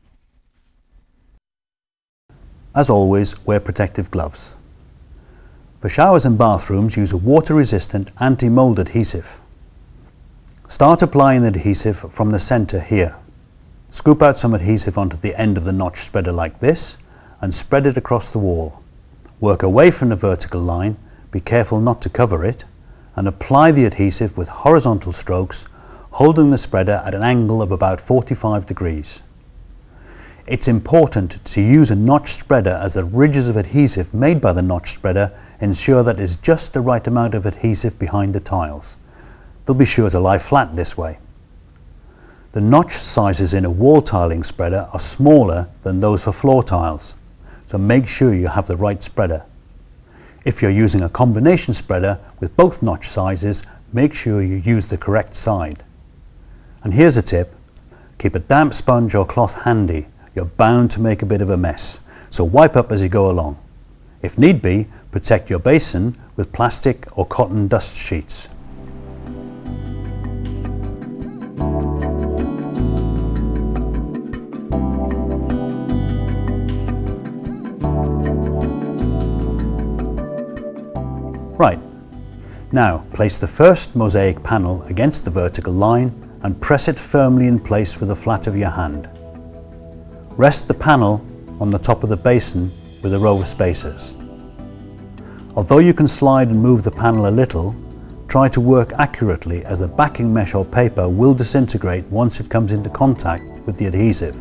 As always, wear protective gloves. For showers and bathrooms, use a water-resistant anti-mold adhesive. Start applying the adhesive from the centre here. Scoop out some adhesive onto the end of the notch spreader like this and spread it across the wall. Work away from the vertical line, be careful not to cover it, and apply the adhesive with horizontal strokes, holding the spreader at an angle of about 45 degrees. It's important to use a notch spreader as the ridges of adhesive made by the notch spreader ensure that it's just the right amount of adhesive behind the tiles. They'll be sure to lie flat this way. The notch sizes in a wall tiling spreader are smaller than those for floor tiles, so make sure you have the right spreader. If you're using a combination spreader with both notch sizes, make sure you use the correct side. And here's a tip: keep a damp sponge or cloth handy. You're bound to make a bit of a mess, so wipe up as you go along. If need be, protect your basin with plastic or cotton dust sheets. Right, now place the first mosaic panel against the vertical line and press it firmly in place with the flat of your hand. Rest the panel on the top of the basin with a row of spacers. Although you can slide and move the panel a little, try to work accurately as the backing mesh or paper will disintegrate once it comes into contact with the adhesive.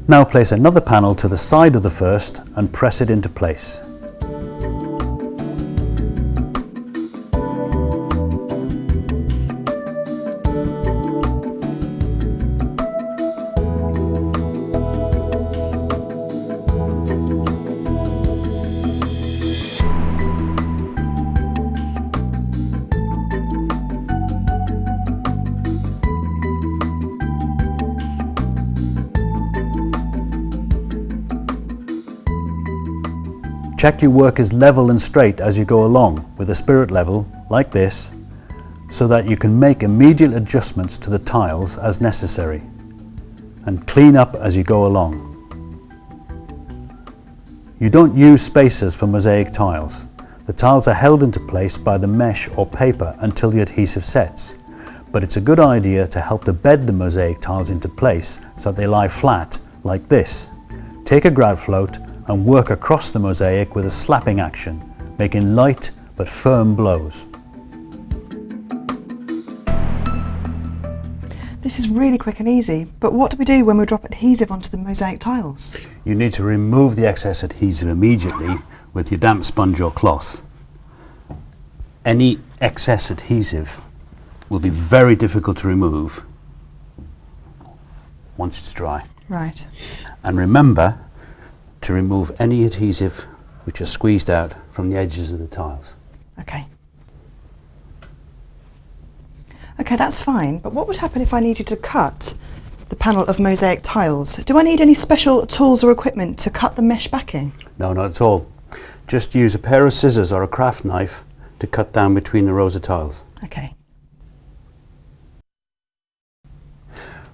Now place another panel to the side of the first and press it into place. Check your work is level and straight as you go along with a spirit level like this, so that you can make immediate adjustments to the tiles as necessary, and clean up as you go along. You don't use spacers for mosaic tiles. The tiles are held into place by the mesh or paper until the adhesive sets, but it's a good idea to help to bed the mosaic tiles into place so that they lie flat like this. Take a grout float and work across the mosaic with a slapping action, making light but firm blows. This is really quick and easy, but what do we do when we drop adhesive onto the mosaic tiles? You need to remove the excess adhesive immediately with your damp sponge or cloth. Any excess adhesive will be very difficult to remove once it's dry. Right. And remember to remove any adhesive which is squeezed out from the edges of the tiles. Okay. Okay, that's fine, but what would happen if I needed to cut the panel of mosaic tiles? Do I need any special tools or equipment to cut the mesh backing? No, not at all. Just use a pair of scissors or a craft knife to cut down between the rows of tiles. Okay.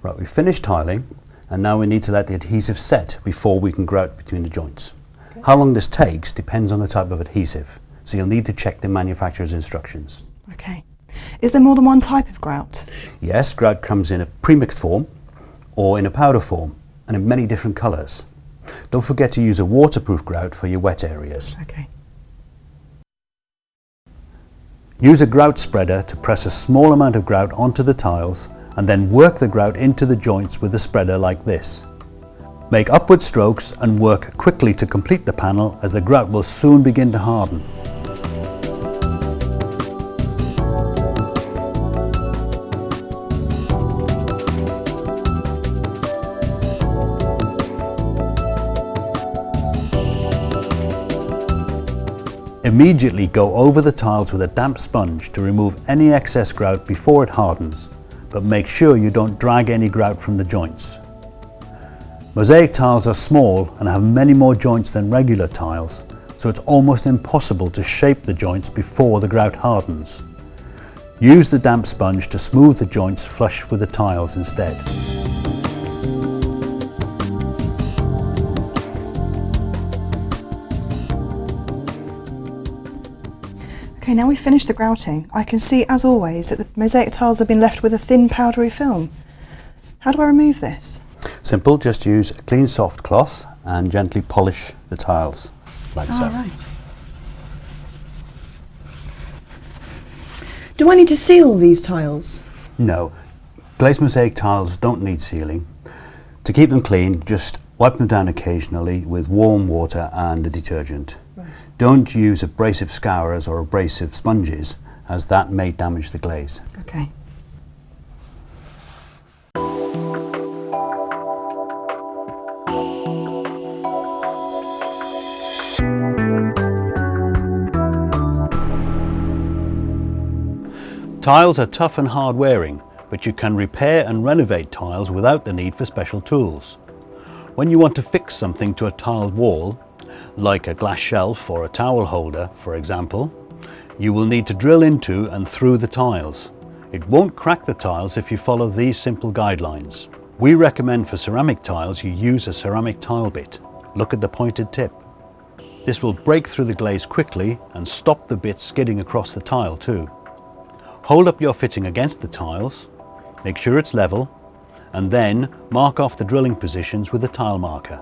Right, we've finished tiling, and now we need to let the adhesive set before we can grout between the joints. Okay. How long this takes depends on the type of adhesive, so you'll need to check the manufacturer's instructions. Okay. Is there more than one type of grout? Yes, grout comes in a premixed form or in a powder form and in many different colours. Don't forget to use a waterproof grout for your wet areas. Okay. Use a grout spreader to press a small amount of grout onto the tiles and then work the grout into the joints with the spreader like this. Make upward strokes and work quickly to complete the panel, as the grout will soon begin to harden. Immediately go over the tiles with a damp sponge to remove any excess grout before it hardens, but make sure you don't drag any grout from the joints. Mosaic tiles are small and have many more joints than regular tiles, so it's almost impossible to shape the joints before the grout hardens. Use the damp sponge to smooth the joints flush with the tiles instead. Okay, now we've finished the grouting, I can see, as always, that the mosaic tiles have been left with a thin powdery film. How do I remove this? Simple, just use a clean soft cloth and gently polish the tiles like so. Right. Do I need to seal these tiles? No, glazed mosaic tiles don't need sealing. To keep them clean, just wipe them down occasionally with warm water and a detergent. Right. Don't use abrasive scourers or abrasive sponges, as that may damage the glaze. Okay. Tiles are tough and hard wearing, but you can repair and renovate tiles without the need for special tools. When you want to fix something to a tiled wall, like a glass shelf or a towel holder, for example, you will need to drill into and through the tiles. It won't crack the tiles if you follow these simple guidelines. We recommend for ceramic tiles you use a ceramic tile bit. Look at the pointed tip. This will break through the glaze quickly and stop the bit skidding across the tile too. Hold up your fitting against the tiles, make sure it's level, and then mark off the drilling positions with a tile marker.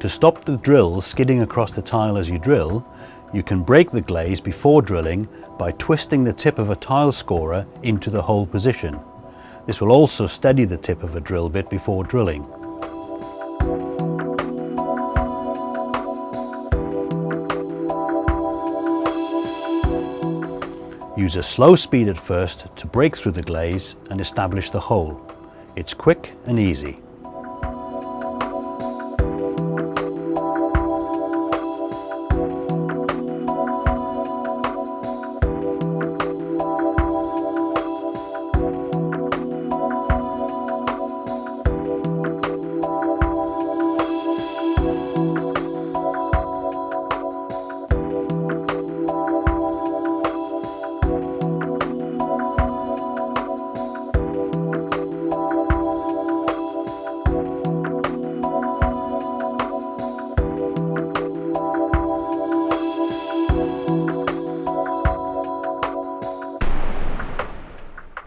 To stop the drill skidding across the tile as you drill, you can break the glaze before drilling by twisting the tip of a tile scorer into the hole position. This will also steady the tip of a drill bit before drilling. Use a slow speed at first to break through the glaze and establish the hole. It's quick and easy.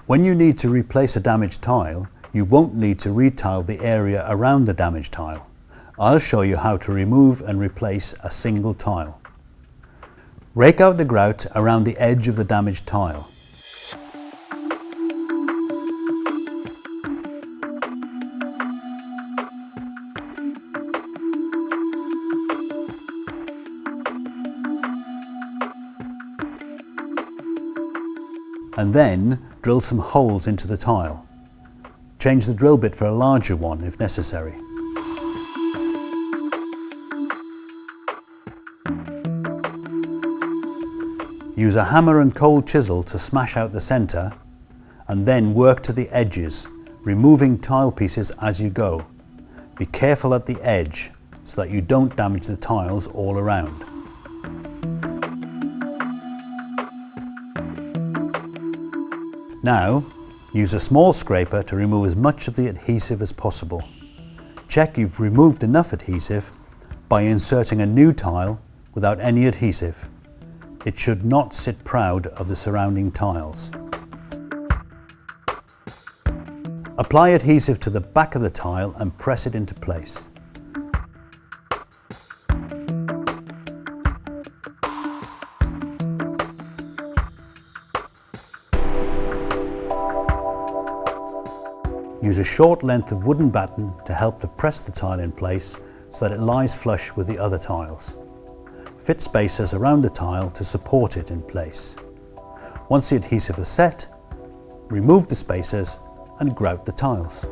When you need to replace a damaged tile, you won't need to retile the area around the damaged tile. I'll show you how to remove and replace a single tile. Rake out the grout around the edge of the damaged tile. And then drill some holes into the tile. Change the drill bit for a larger one if necessary. Use a hammer and cold chisel to smash out the centre and then work to the edges, removing tile pieces as you go. Be careful at the edge so that you don't damage the tiles all around. Now, use a small scraper to remove as much of the adhesive as possible. Check you've removed enough adhesive by inserting a new tile without any adhesive. It should not sit proud of the surrounding tiles. Apply adhesive to the back of the tile and press it into place. Use a short length of wooden batten to help to press the tile in place so that it lies flush with the other tiles. Fit spacers around the tile to support it in place. Once the adhesive is set, remove the spacers and grout the tiles.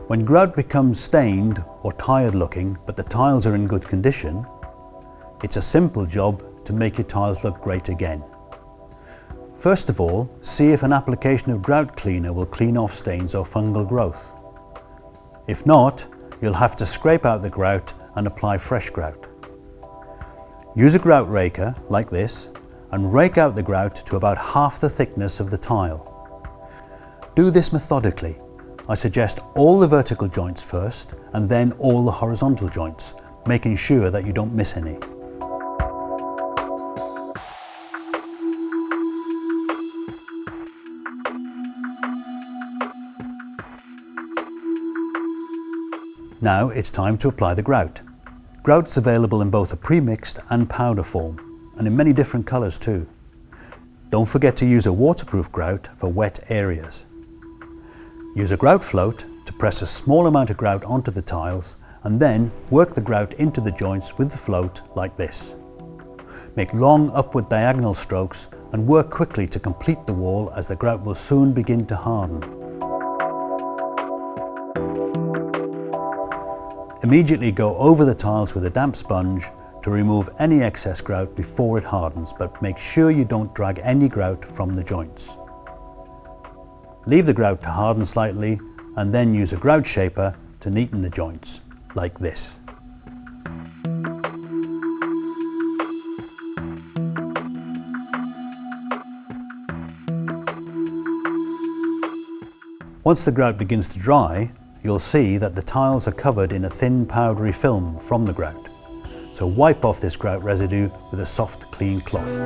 When grout becomes stained or tired looking, but the tiles are in good condition, it's a simple job to make your tiles look great again. First of all, see if an application of grout cleaner will clean off stains or fungal growth. If not, you'll have to scrape out the grout and apply fresh grout. Use a grout raker, like this, and rake out the grout to about half the thickness of the tile. Do this methodically. I suggest all the vertical joints first and then all the horizontal joints, making sure that you don't miss any. Now it's time to apply the grout. Grout's available in both a pre-mixed and powder form, and in many different colours too. Don't forget to use a waterproof grout for wet areas. Use a grout float to press a small amount of grout onto the tiles and then work the grout into the joints with the float like this. Make long upward diagonal strokes and work quickly to complete the wall, as the grout will soon begin to harden. Immediately go over the tiles with a damp sponge to remove any excess grout before it hardens, but make sure you don't drag any grout from the joints. Leave the grout to harden slightly and then use a grout shaper to neaten the joints, like this. Once the grout begins to dry, you'll see that the tiles are covered in a thin powdery film from the grout. So wipe off this grout residue with a soft, clean cloth.